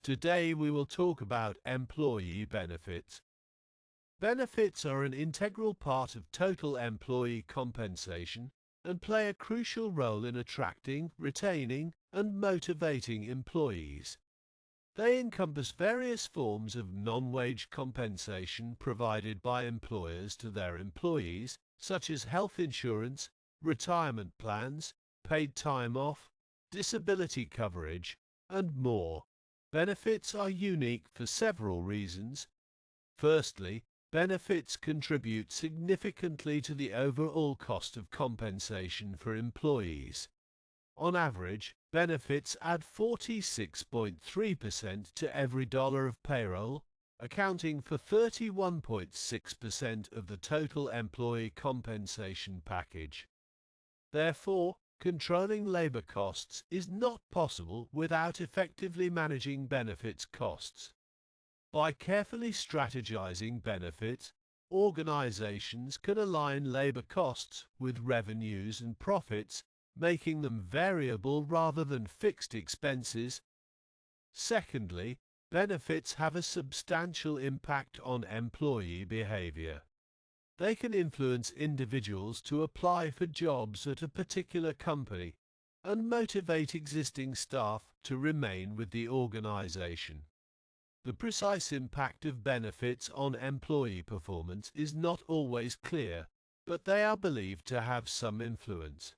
Today we will talk about employee benefits. Benefits are an integral part of total employee compensation and play a crucial role in attracting, retaining, and motivating employees. They encompass various forms of non-wage compensation provided by employers to their employees, such as health insurance, retirement plans, paid time off, disability coverage, and more. Benefits are unique for several reasons. Firstly, benefits contribute significantly to the overall cost of compensation for employees. On average, benefits add 46.3% to every dollar of payroll, accounting for 31.6% of the total employee compensation package. Therefore, controlling labor costs is not possible without effectively managing benefits costs. By carefully strategizing benefits, organizations can align labor costs with revenues and profits, making them variable rather than fixed expenses. Secondly, benefits have a substantial impact on employee behavior. They can influence individuals to apply for jobs at a particular company and motivate existing staff to remain with the organization. The precise impact of benefits on employee performance is not always clear, but they are believed to have some influence.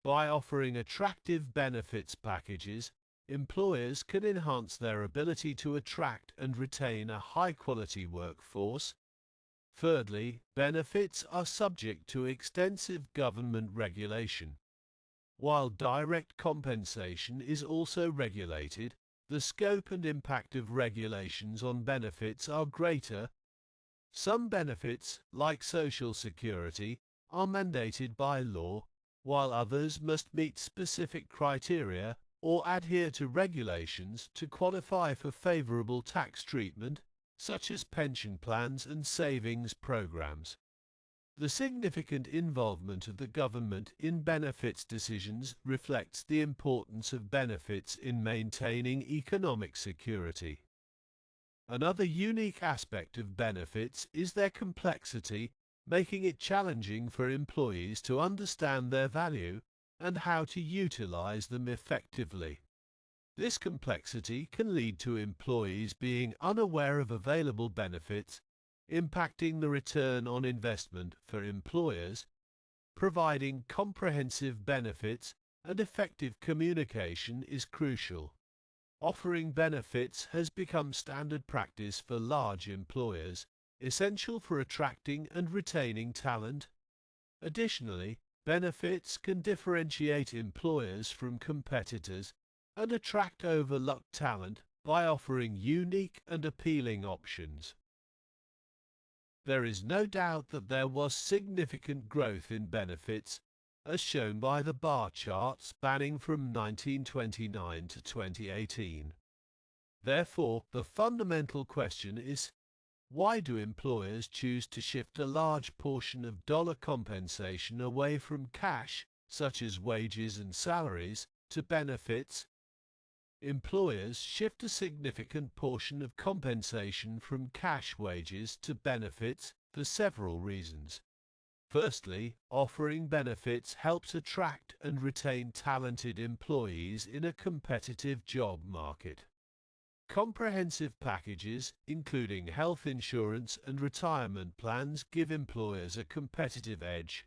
By offering attractive benefits packages, employers can enhance their ability to attract and retain a high-quality workforce. Thirdly, benefits are subject to extensive government regulation. While direct compensation is also regulated, the scope and impact of regulations on benefits are greater. Some benefits, like Social Security, are mandated by law, while others must meet specific criteria or adhere to regulations to qualify for favorable tax treatment, such as pension plans and savings programs. The significant involvement of the government in benefits decisions reflects the importance of benefits in maintaining economic security. Another unique aspect of benefits is their complexity, making it challenging for employees to understand their value and how to utilize them effectively. This complexity can lead to employees being unaware of available benefits, impacting the return on investment for employers. Providing comprehensive benefits and effective communication is crucial. Offering benefits has become standard practice for large employers, essential for attracting and retaining talent. Additionally, benefits can differentiate employers from competitors and attract overlooked talent by offering unique and appealing options. There is no doubt that there was significant growth in benefits, as shown by the bar chart spanning from 1929 to 2018. Therefore, the fundamental question is, why do employers choose to shift a large portion of dollar compensation away from cash, such as wages and salaries, to benefits? Employers shift a significant portion of compensation from cash wages to benefits for several reasons. Firstly, offering benefits helps attract and retain talented employees in a competitive job market. Comprehensive packages, including health insurance and retirement plans, give employers a competitive edge.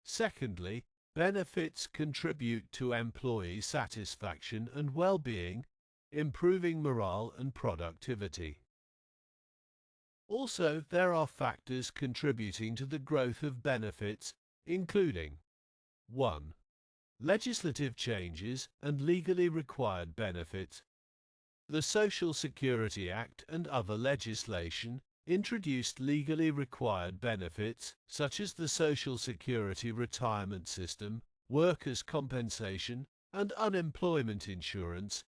Secondly, benefits contribute to employee satisfaction and well-being, improving morale and productivity. Also, there are factors contributing to the growth of benefits, including 1. Legislative changes and legally required benefits. The Social Security Act and other legislation introduced legally required benefits, such as the Social Security retirement system, workers' compensation, and unemployment insurance.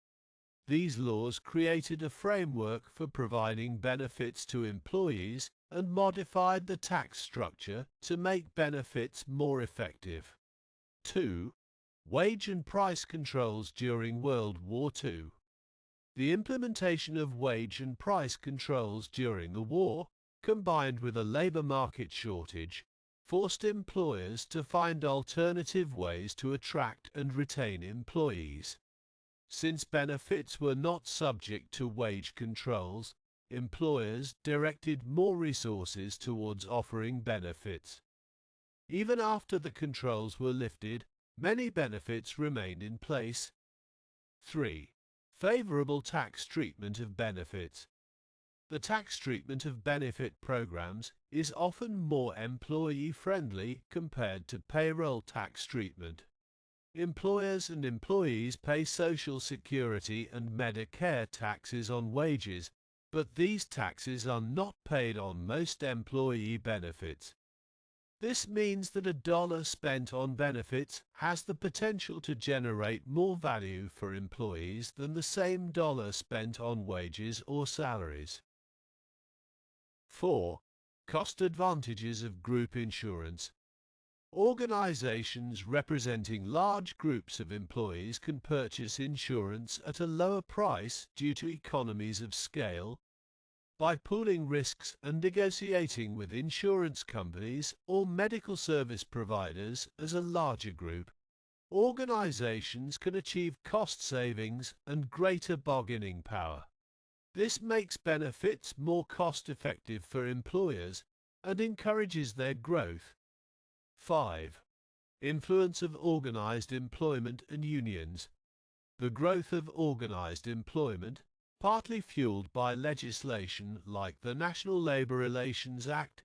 These laws created a framework for providing benefits to employees and modified the tax structure to make benefits more effective. 2. Wage and price controls during World War II. The implementation of wage and price controls during the war, combined with a labour market shortage, forced employers to find alternative ways to attract and retain employees. Since benefits were not subject to wage controls, employers directed more resources towards offering benefits. Even after the controls were lifted, many benefits remained in place. 3. Favorable tax treatment of benefits. The tax treatment of benefit programs is often more employee-friendly compared to payroll tax treatment. Employers and employees pay Social Security and Medicare taxes on wages, but these taxes are not paid on most employee benefits. This means that a dollar spent on benefits has the potential to generate more value for employees than the same dollar spent on wages or salaries. 4. Cost advantages of group insurance. Organizations representing large groups of employees can purchase insurance at a lower price due to economies of scale. By pooling risks and negotiating with insurance companies or medical service providers as a larger group, organizations can achieve cost savings and greater bargaining power. This makes benefits more cost-effective for employers and encourages their growth. 5. Influence of organized employment and unions. The growth of organized employment, partly fueled by legislation like the National Labour Relations Act,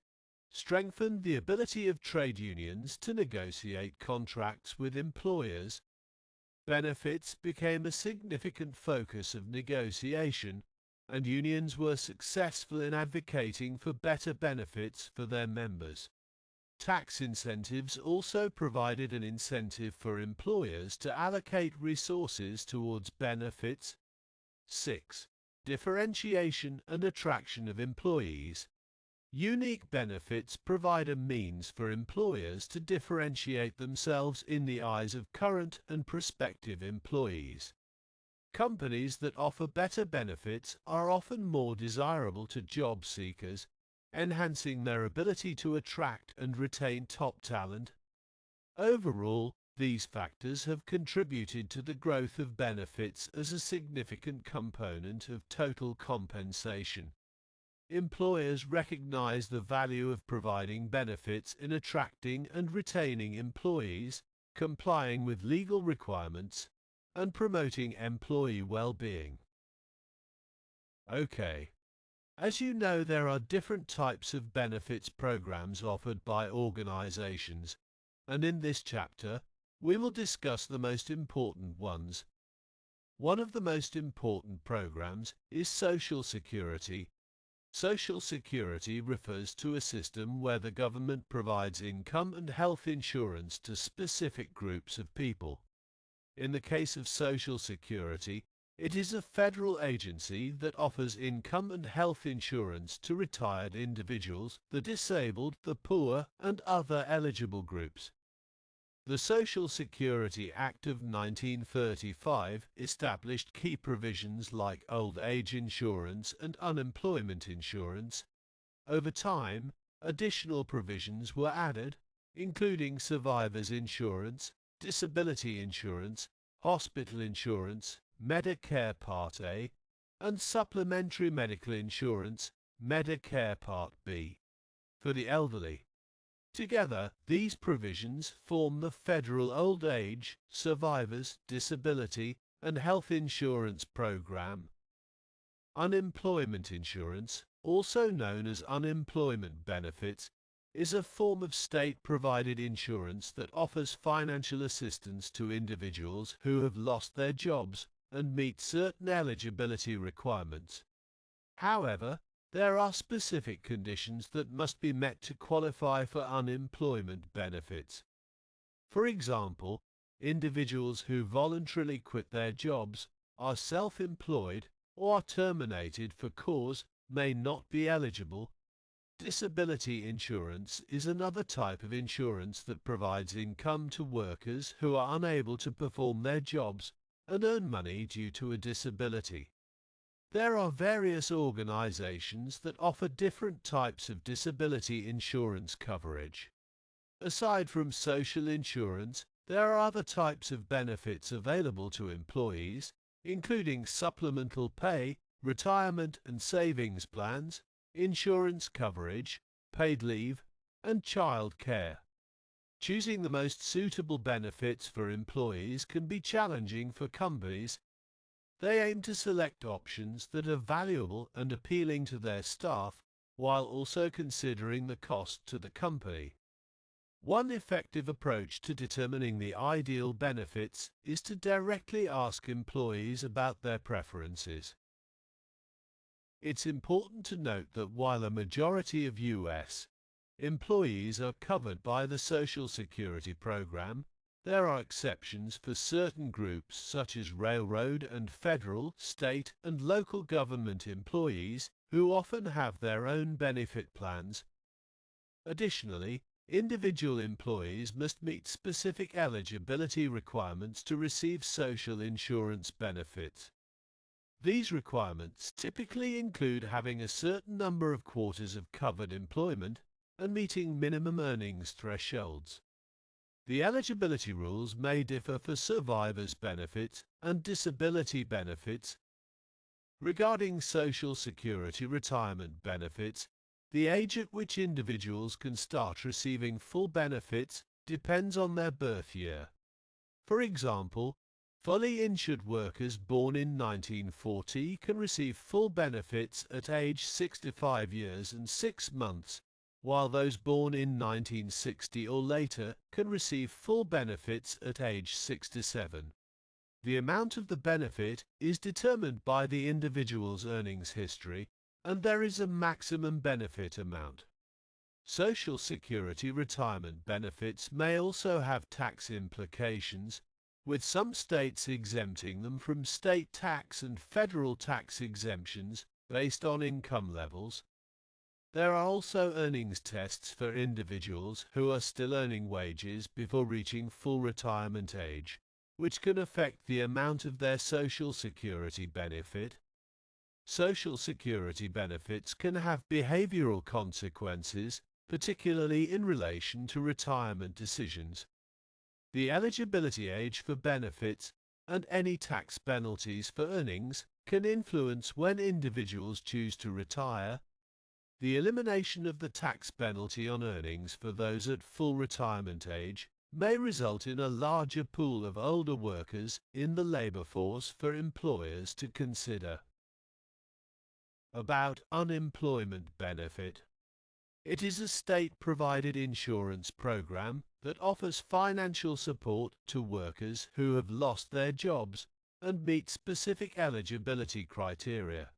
strengthened the ability of trade unions to negotiate contracts with employers. Benefits became a significant focus of negotiation, and unions were successful in advocating for better benefits for their members. Tax incentives also provided an incentive for employers to allocate resources towards benefits. 6. Differentiation and attraction of employees. Unique benefits provide a means for employers to differentiate themselves in the eyes of current and prospective employees. Companies that offer better benefits are often more desirable to job seekers, enhancing their ability to attract and retain top talent. Overall, these factors have contributed to the growth of benefits as a significant component of total compensation. Employers recognize the value of providing benefits in attracting and retaining employees, complying with legal requirements, and promoting employee well-being. Okay. As you know, there are different types of benefits programs offered by organizations, and in this chapter, we will discuss the most important ones. One of the most important programs is Social Security. Social Security refers to a system where the government provides income and health insurance to specific groups of people. In the case of Social Security, it is a federal agency that offers income and health insurance to retired individuals, the disabled, the poor, and other eligible groups. The Social Security Act of 1935 established key provisions like old age insurance and unemployment insurance. Over time, additional provisions were added, including survivors insurance, disability insurance, hospital insurance, Medicare Part A, and supplementary medical insurance, Medicare Part B, for the elderly. Together, these provisions form the Federal Old Age, Survivors, Disability, and Health Insurance Program. Unemployment insurance, also known as unemployment benefits, is a form of state-provided insurance that offers financial assistance to individuals who have lost their jobs and meet certain eligibility requirements. However, there are specific conditions that must be met to qualify for unemployment benefits. For example, individuals who voluntarily quit their jobs, are self-employed, or are terminated for cause may not be eligible. Disability insurance is another type of insurance that provides income to workers who are unable to perform their jobs and earn money due to a disability. There are various organizations that offer different types of disability insurance coverage. Aside from social insurance, there are other types of benefits available to employees, including supplemental pay, retirement and savings plans, insurance coverage, paid leave, and child care. Choosing the most suitable benefits for employees can be challenging for companies. They aim to select options that are valuable and appealing to their staff, while also considering the cost to the company. One effective approach to determining the ideal benefits is to directly ask employees about their preferences. It's important to note that while a majority of U.S. employees are covered by the Social Security program, there are exceptions for certain groups such as railroad and federal, state, and local government employees who often have their own benefit plans. Additionally, individual employees must meet specific eligibility requirements to receive social insurance benefits. These requirements typically include having a certain number of quarters of covered employment and meeting minimum earnings thresholds. The eligibility rules may differ for survivors' benefits and disability benefits. Regarding Social Security retirement benefits, the age at which individuals can start receiving full benefits depends on their birth year. For example, fully insured workers born in 1940 can receive full benefits at age 65 years and 6 months, while those born in 1960 or later can receive full benefits at age 67. The amount of the benefit is determined by the individual's earnings history, and there is a maximum benefit amount. Social Security retirement benefits may also have tax implications, with some states exempting them from state tax and federal tax exemptions based on income levels. There are also earnings tests for individuals who are still earning wages before reaching full retirement age, which can affect the amount of their Social Security benefit. Social Security benefits can have behavioral consequences, particularly in relation to retirement decisions. The eligibility age for benefits and any tax penalties for earnings can influence when individuals choose to retire. The elimination of the tax penalty on earnings for those at full retirement age may result in a larger pool of older workers in the labor force for employers to consider. About unemployment benefit. It is a state-provided insurance program that offers financial support to workers who have lost their jobs and meet specific eligibility criteria.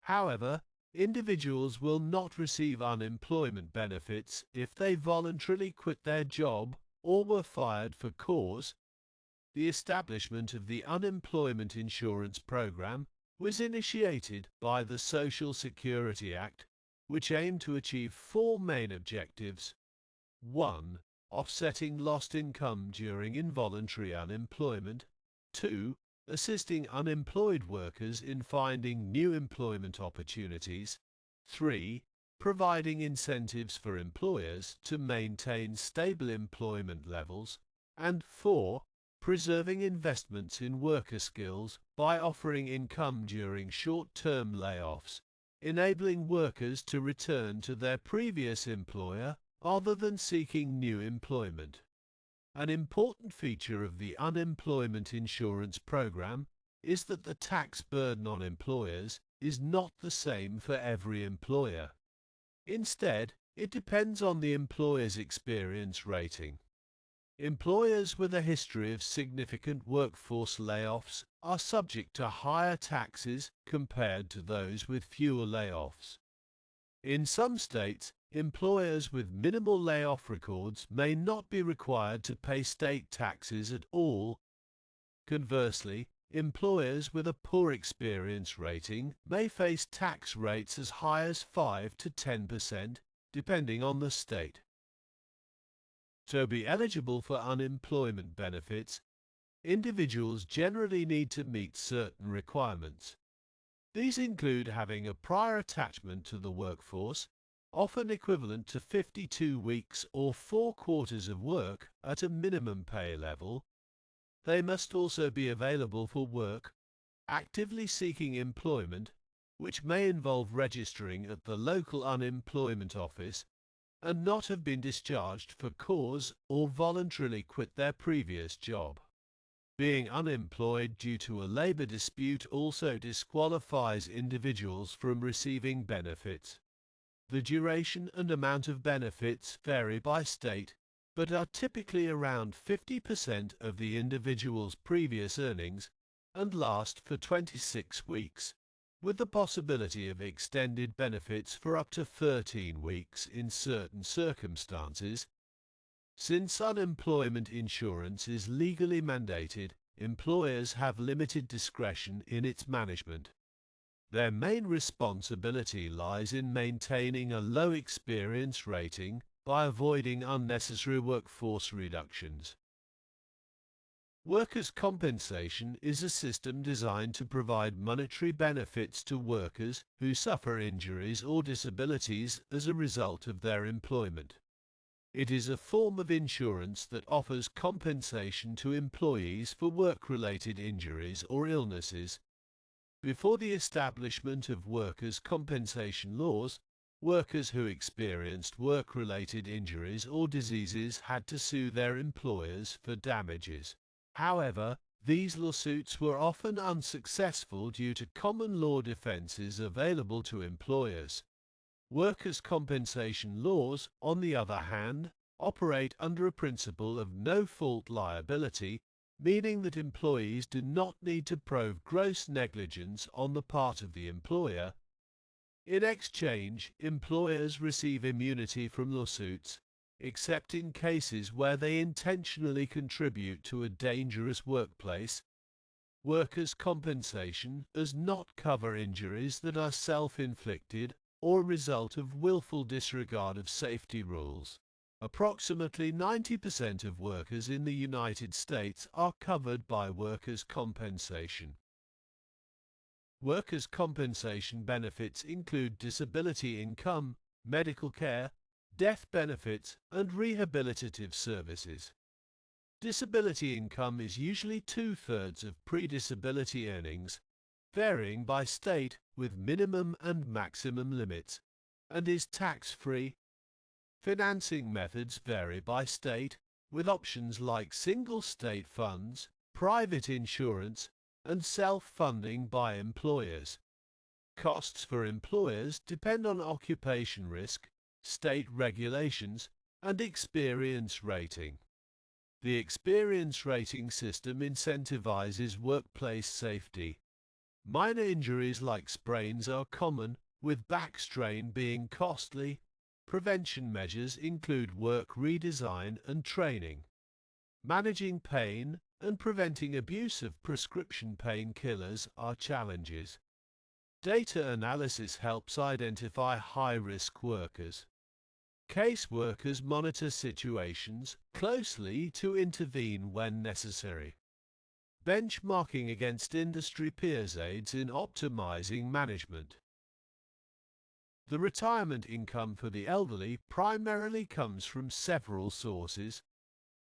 However, individuals will not receive unemployment benefits if they voluntarily quit their job or were fired for cause. The establishment of the Unemployment Insurance Program was initiated by the Social Security Act, which aimed to achieve 4 main objectives. 1. Offsetting lost income during involuntary unemployment. 2. Assisting unemployed workers in finding new employment opportunities. 3. Providing incentives for employers to maintain stable employment levels. And 4. Preserving investments in worker skills by offering income during short-term layoffs, enabling workers to return to their previous employer rather than seeking new employment. An important feature of the Unemployment Insurance Program is that the tax burden on employers is not the same for every employer. Instead, it depends on the employer's experience rating. Employers with a history of significant workforce layoffs are subject to higher taxes compared to those with fewer layoffs. In some states, employers with minimal layoff records may not be required to pay state taxes at all. Conversely, employers with a poor experience rating may face tax rates as high as 5 to 10%, depending on the state. To be eligible for unemployment benefits, individuals generally need to meet certain requirements. These include having a prior attachment to the workforce, often equivalent to 52 weeks or 4/4 of work at a minimum pay level. They must also be available for work, actively seeking employment, which may involve registering at the local unemployment office, and not have been discharged for cause or voluntarily quit their previous job. Being unemployed due to a labour dispute also disqualifies individuals from receiving benefits. The duration and amount of benefits vary by state, but are typically around 50% of the individual's previous earnings and last for 26 weeks, with the possibility of extended benefits for up to 13 weeks in certain circumstances. Since unemployment insurance is legally mandated, employers have limited discretion in its management. Their main responsibility lies in maintaining a low experience rating by avoiding unnecessary workforce reductions. Workers' compensation is a system designed to provide monetary benefits to workers who suffer injuries or disabilities as a result of their employment. It is a form of insurance that offers compensation to employees for work-related injuries or illnesses. Before the establishment of workers' compensation laws, workers who experienced work-related injuries or diseases had to sue their employers for damages. However, these lawsuits were often unsuccessful due to common law defenses available to employers. Workers' compensation laws, on the other hand, operate under a principle of no-fault liability, meaning that employees do not need to prove gross negligence on the part of the employer. In exchange, employers receive immunity from lawsuits, except in cases where they intentionally contribute to a dangerous workplace. Workers' compensation does not cover injuries that are self-inflicted or a result of willful disregard of safety rules. Approximately 90% of workers in the United States are covered by workers' compensation. Workers' compensation benefits include disability income, medical care, death benefits, and rehabilitative services. Disability income is usually 2/3 of pre-disability earnings, varying by state with minimum and maximum limits, and is tax-free. Financing methods vary by state, with options like single state funds, private insurance, and self-funding by employers. Costs for employers depend on occupation risk, state regulations, and experience rating. The experience rating system incentivizes workplace safety. Minor injuries like sprains are common, with back strain being costly. Prevention measures include work redesign and training. Managing pain and preventing abuse of prescription painkillers are challenges. Data analysis helps identify high-risk workers. Caseworkers monitor situations closely to intervene when necessary. Benchmarking against industry peers aids in optimizing management. The retirement income for the elderly primarily comes from several sources: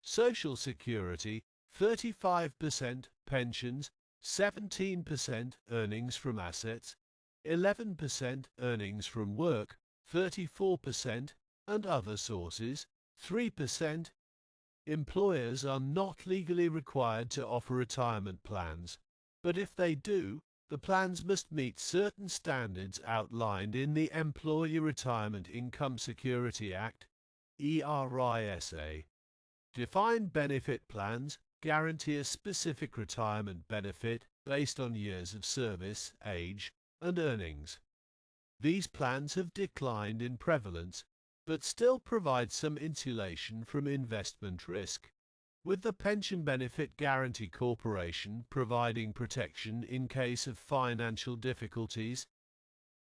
Social Security, 35%, pensions, 17% earnings from assets, 11% earnings from work, 34%, and other sources, 3%. Employers are not legally required to offer retirement plans, but if they do, the plans must meet certain standards outlined in the Employee Retirement Income Security Act, ERISA. Defined benefit plans guarantee a specific retirement benefit based on years of service, age, and earnings. These plans have declined in prevalence, but still provide some insulation from investment risk, with the Pension Benefit Guaranty Corporation providing protection in case of financial difficulties.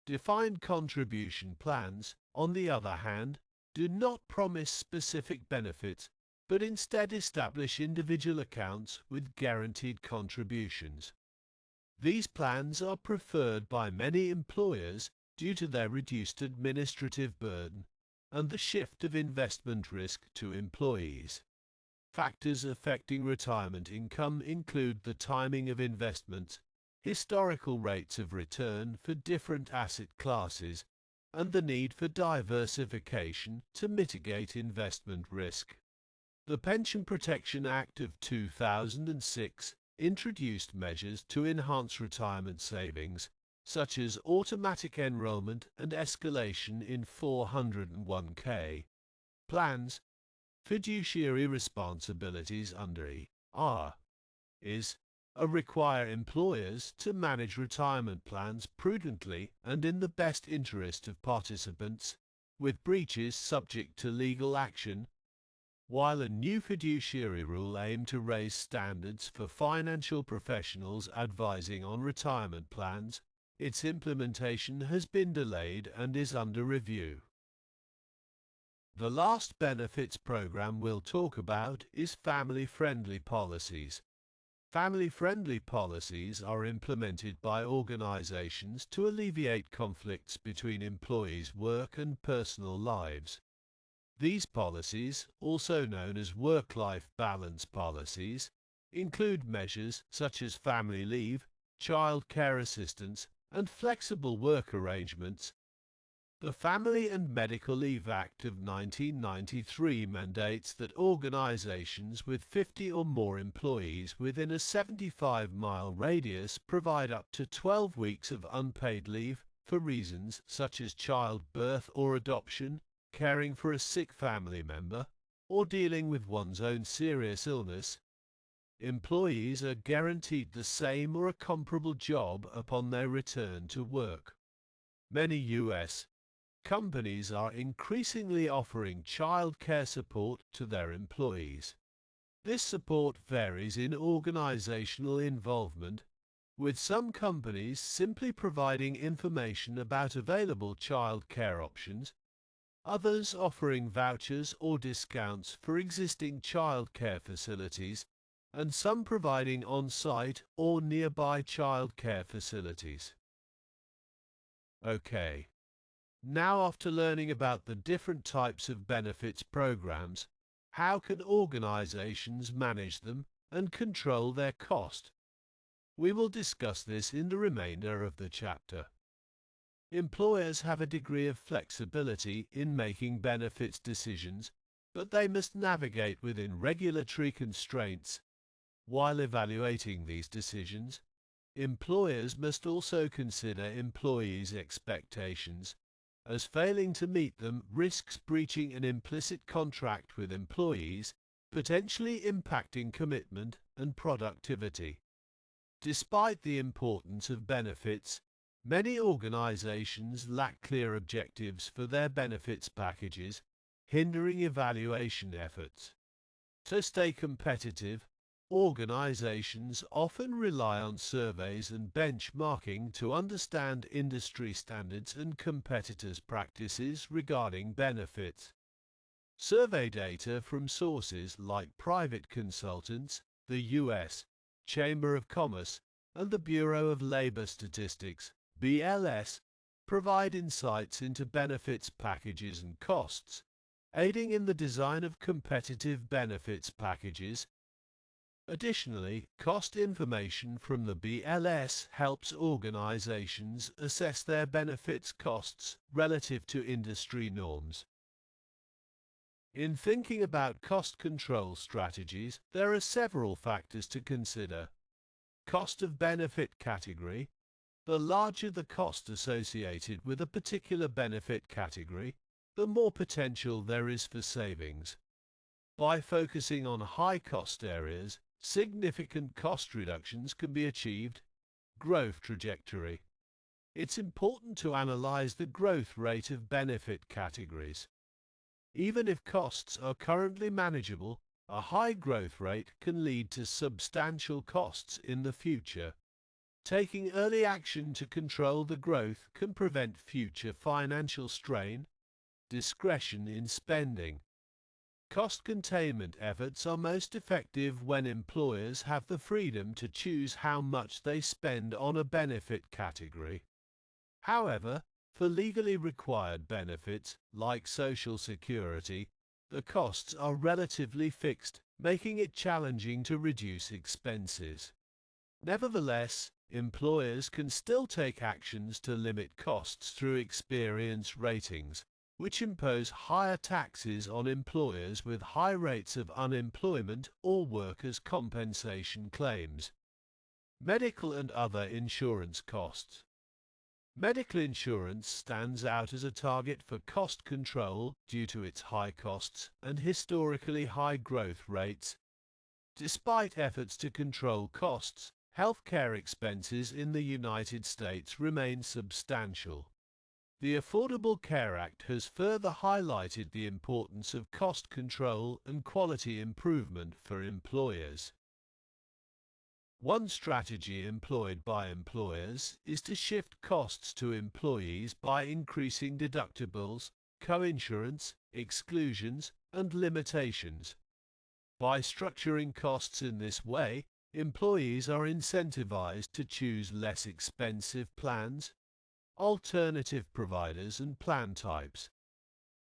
Defined contribution plans, on the other hand, do not promise specific benefits, but instead establish individual accounts with guaranteed contributions. These plans are preferred by many employers due to their reduced administrative burden and the shift of investment risk to employees. Factors affecting retirement income include the timing of investments, historical rates of return for different asset classes, and the need for diversification to mitigate investment risk. The Pension Protection Act of 2006 introduced measures to enhance retirement savings, such as automatic enrollment and escalation in 401k plans. Fiduciary responsibilities under E.R. require employers to manage retirement plans prudently and in the best interest of participants, with breaches subject to legal action. While a new fiduciary rule aimed to raise standards for financial professionals advising on retirement plans, its implementation has been delayed and is under review. The last benefits program we'll talk about is family-friendly policies. Family-friendly policies are implemented by organizations to alleviate conflicts between employees' work and personal lives. These policies, also known as work-life balance policies, include measures such as family leave, child care assistance, and flexible work arrangements. The Family and Medical Leave Act of 1993 mandates that organizations with 50 or more employees within a 75-mile radius provide up to 12 weeks of unpaid leave for reasons such as childbirth or adoption, caring for a sick family member, or dealing with one's own serious illness. Employees are guaranteed the same or a comparable job upon their return to work. Many U.S. companies are increasingly offering child care support to their employees. This support varies in organizational involvement, with some companies simply providing information about available child care options, others offering vouchers or discounts for existing child care facilities, and some providing on-site or nearby child care facilities. Okay. Now, after learning about the different types of benefits programs, how can organizations manage them and control their cost? We will discuss this in the remainder of the chapter. Employers have a degree of flexibility in making benefits decisions, but they must navigate within regulatory constraints. While evaluating these decisions, employers must also consider employees' expectations, as failing to meet them risks breaching an implicit contract with employees, potentially impacting commitment and productivity. Despite the importance of benefits, many organizations lack clear objectives for their benefits packages, hindering evaluation efforts. To stay competitive, organizations often rely on surveys and benchmarking to understand industry standards and competitors' practices regarding benefits. Survey data from sources like private consultants, the U.S. Chamber of Commerce, and the Bureau of Labor Statistics, BLS, provide insights into benefits packages and costs, aiding in the design of competitive benefits packages. Additionally, cost information from the BLS helps organizations assess their benefits costs relative to industry norms. In thinking about cost control strategies, there are several factors to consider. Cost of benefit category. The larger the cost associated with a particular benefit category, the more potential there is for savings. By focusing on high-cost areas, significant cost reductions can be achieved. Growth trajectory. It's important to analyze the growth rate of benefit categories. Even if costs are currently manageable, a high growth rate can lead to substantial costs in the future. Taking early action to control the growth can prevent future financial strain. Discretion in spending. Cost containment efforts are most effective when employers have the freedom to choose how much they spend on a benefit category. However, for legally required benefits, like Social Security, the costs are relatively fixed, making it challenging to reduce expenses. Nevertheless, employers can still take actions to limit costs through experience ratings, which impose higher taxes on employers with high rates of unemployment or workers' compensation claims. Medical and other insurance costs. Medical insurance stands out as a target for cost control due to its high costs and historically high growth rates. Despite efforts to control costs, healthcare expenses in the United States remain substantial. The Affordable Care Act has further highlighted the importance of cost control and quality improvement for employers. One strategy employed by employers is to shift costs to employees by increasing deductibles, coinsurance, exclusions, and limitations. By structuring costs in this way, employees are incentivized to choose less expensive plans, alternative providers, and plan types.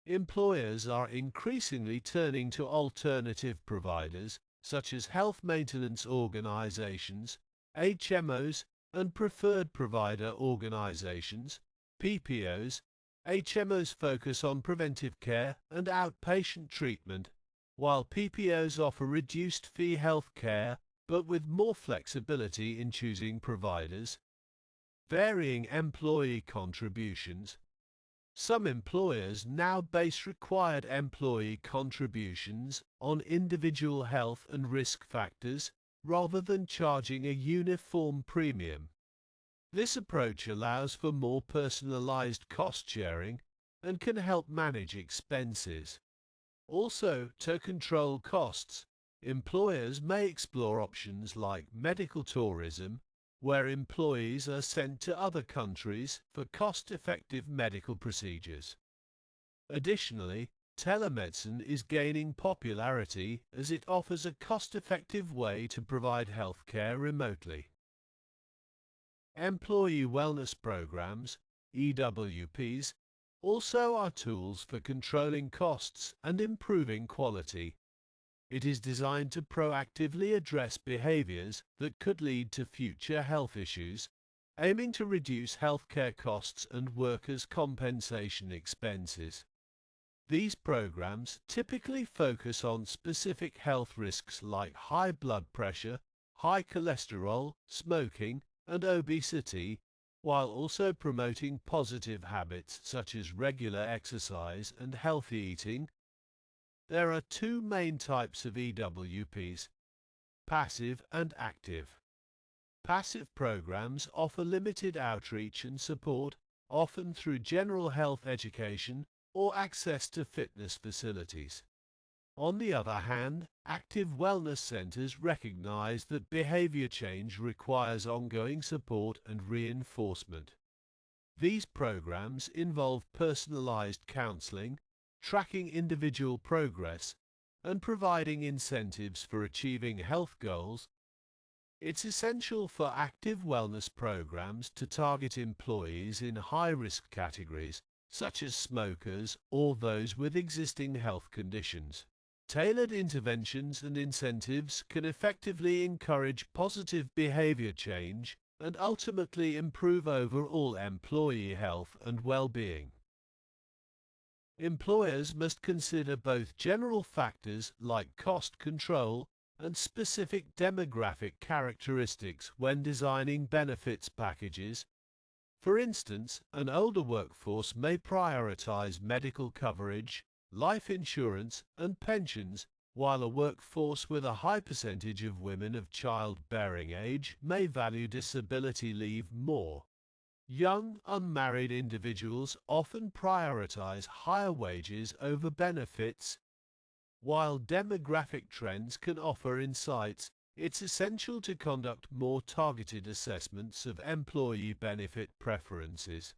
Employers are increasingly turning to alternative providers such as health maintenance organizations, HMOs, and preferred provider organizations, PPOs. HMOs focus on preventive care and outpatient treatment, while PPOs offer reduced fee health care but with more flexibility in choosing providers. Varying employee contributions. Some employers now base required employee contributions on individual health and risk factors rather than charging a uniform premium. This approach allows for more personalized cost sharing and can help manage expenses. Also, to control costs, employers may explore options like medical tourism, where employees are sent to other countries for cost-effective medical procedures. Additionally, telemedicine is gaining popularity as it offers a cost-effective way to provide healthcare remotely. Employee wellness programs, EWPs, also are tools for controlling costs and improving quality. It is designed to proactively address behaviors that could lead to future health issues, aiming to reduce healthcare costs and workers' compensation expenses. These programs typically focus on specific health risks like high blood pressure, high cholesterol, smoking, and obesity, while also promoting positive habits such as regular exercise and healthy eating. There are two main types of EWPs, passive and active. Passive programs offer limited outreach and support, often through general health education or access to fitness facilities. On the other hand, active wellness centers recognize that behavior change requires ongoing support and reinforcement. These programs involve personalized counseling, tracking individual progress, and providing incentives for achieving health goals. It's essential for active wellness programs to target employees in high-risk categories, such as smokers or those with existing health conditions. Tailored interventions and incentives can effectively encourage positive behavior change and ultimately improve overall employee health and well-being. Employers must consider both general factors like cost control and specific demographic characteristics when designing benefits packages. For instance, an older workforce may prioritize medical coverage, life insurance, and pensions, while a workforce with a high percentage of women of childbearing age may value disability leave more. Young, unmarried individuals often prioritize higher wages over benefits. While demographic trends can offer insights, it's essential to conduct more targeted assessments of employee benefit preferences.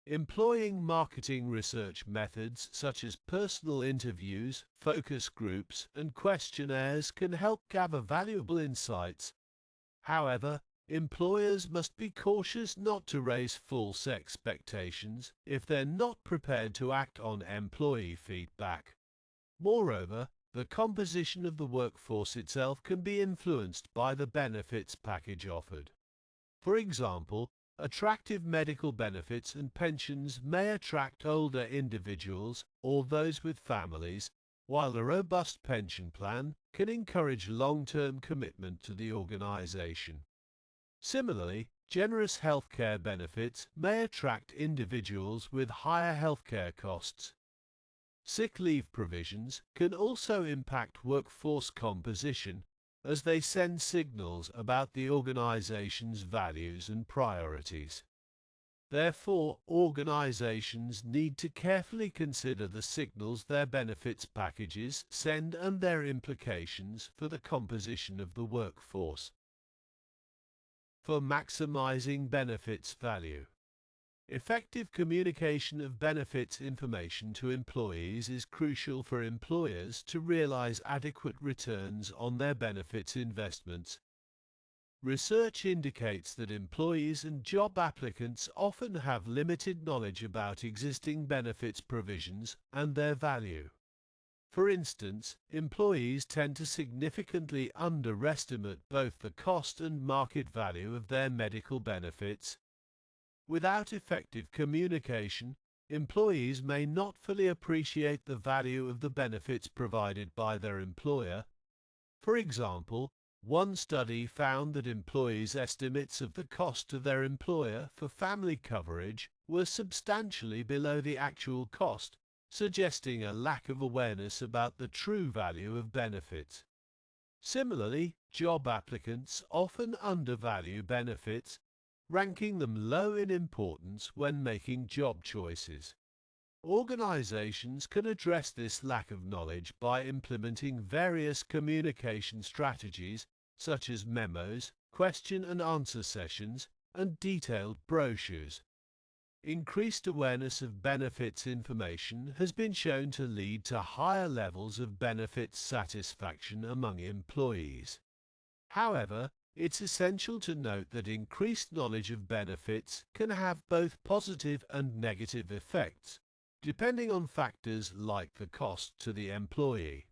Employing marketing research methods such as personal interviews, focus groups, and questionnaires can help gather valuable insights. However, employers must be cautious not to raise false expectations if they're not prepared to act on employee feedback. Moreover, the composition of the workforce itself can be influenced by the benefits package offered. For example, attractive medical benefits and pensions may attract older individuals or those with families, while a robust pension plan can encourage long-term commitment to the organization. Similarly, generous healthcare benefits may attract individuals with higher healthcare costs. Sick leave provisions can also impact workforce composition as they send signals about the organization's values and priorities. Therefore, organizations need to carefully consider the signals their benefits packages send and their implications for the composition of the workforce. For maximizing benefits value. Effective communication of benefits information to employees is crucial for employers to realize adequate returns on their benefits investments. Research indicates that employees and job applicants often have limited knowledge about existing benefits provisions and their value. For instance, employees tend to significantly underestimate both the cost and market value of their medical benefits. Without effective communication, employees may not fully appreciate the value of the benefits provided by their employer. For example, one study found that employees' estimates of the cost to their employer for family coverage were substantially below the actual cost, suggesting a lack of awareness about the true value of benefits. Similarly, job applicants often undervalue benefits, ranking them low in importance when making job choices. Organizations can address this lack of knowledge by implementing various communication strategies such as memos, question and answer sessions, and detailed brochures. Increased awareness of benefits information has been shown to lead to higher levels of benefits satisfaction among employees. However, it's essential to note that increased knowledge of benefits can have both positive and negative effects, depending on factors like the cost to the employee.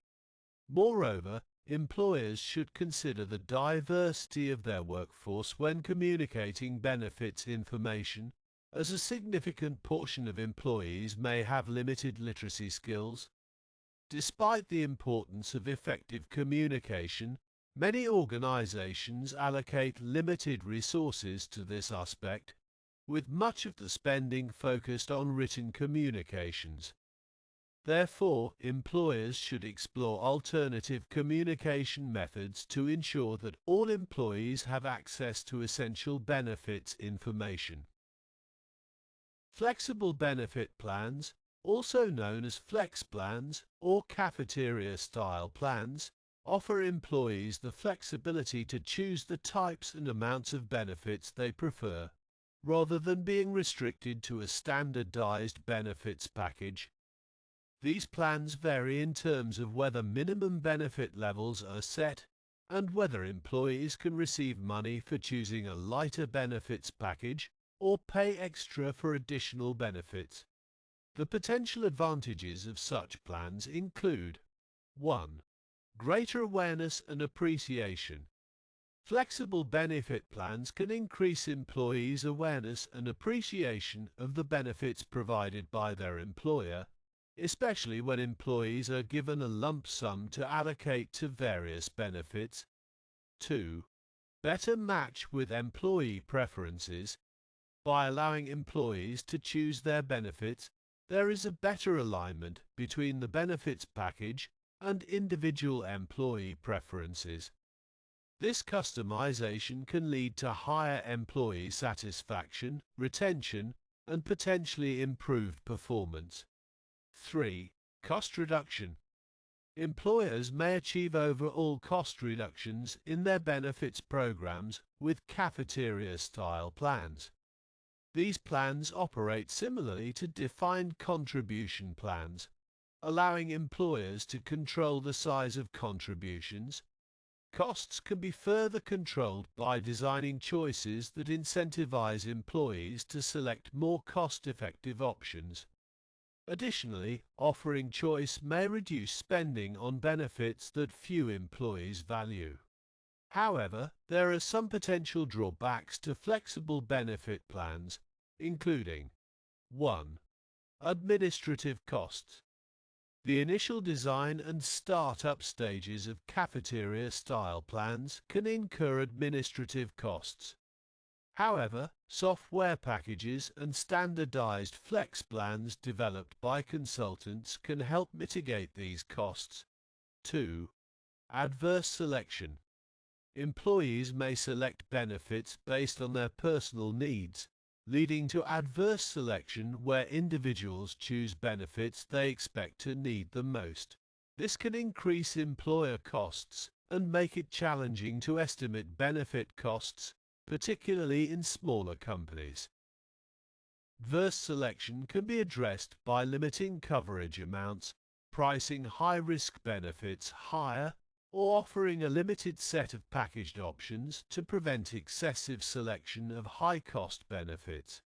Moreover, employers should consider the diversity of their workforce when communicating benefits information, as a significant portion of employees may have limited literacy skills. Despite the importance of effective communication, many organizations allocate limited resources to this aspect, with much of the spending focused on written communications. Therefore, employers should explore alternative communication methods to ensure that all employees have access to essential benefits information. Flexible benefit plans, also known as flex plans or cafeteria-style plans, offer employees the flexibility to choose the types and amounts of benefits they prefer, rather than being restricted to a standardized benefits package. These plans vary in terms of whether minimum benefit levels are set and whether employees can receive money for choosing a lighter benefits package or pay extra for additional benefits. The potential advantages of such plans include 1. Greater awareness and appreciation. Flexible benefit plans can increase employees' awareness and appreciation of the benefits provided by their employer, especially when employees are given a lump sum to allocate to various benefits. 2. Better match with employee preferences. By allowing employees to choose their benefits, there is a better alignment between the benefits package and individual employee preferences. This customization can lead to higher employee satisfaction, retention, and potentially improved performance. 3. Cost reduction. Employers may achieve overall cost reductions in their benefits programs with cafeteria-style plans. These plans operate similarly to defined contribution plans, allowing employers to control the size of contributions. Costs can be further controlled by designing choices that incentivize employees to select more cost-effective options. Additionally, offering choice may reduce spending on benefits that few employees value. However, there are some potential drawbacks to flexible benefit plans, including 1. Administrative costs. The initial design and start-up stages of cafeteria-style plans can incur administrative costs. However, software packages and standardized flex plans developed by consultants can help mitigate these costs. 2. Adverse selection. Employees may select benefits based on their personal needs, leading to adverse selection where individuals choose benefits they expect to need the most. This can increase employer costs and make it challenging to estimate benefit costs, particularly in smaller companies. Adverse selection can be addressed by limiting coverage amounts, pricing high-risk benefits higher, or offering a limited set of packaged options to prevent excessive selection of high-cost benefits.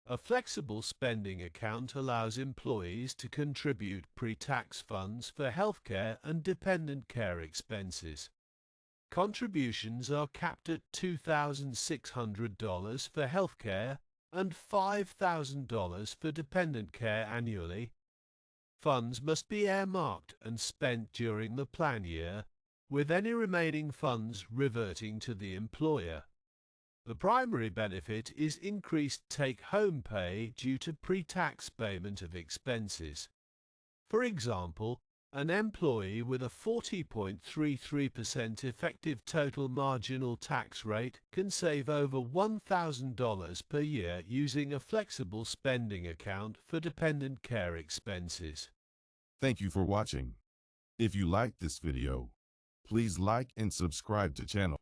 A flexible spending account allows employees to contribute pre-tax funds for healthcare and dependent care expenses. Contributions are capped at $2,600 for healthcare and $5,000 for dependent care annually. Funds must be earmarked and spent during the plan year, with any remaining funds reverting to the employer. The primary benefit is increased take-home pay due to pre-tax payment of expenses. For example, an employee with a 40.33% effective total marginal tax rate can save over $1,000 per year using a flexible spending account for dependent care expenses. Thank you for watching. If you liked this video, please like and subscribe to channel.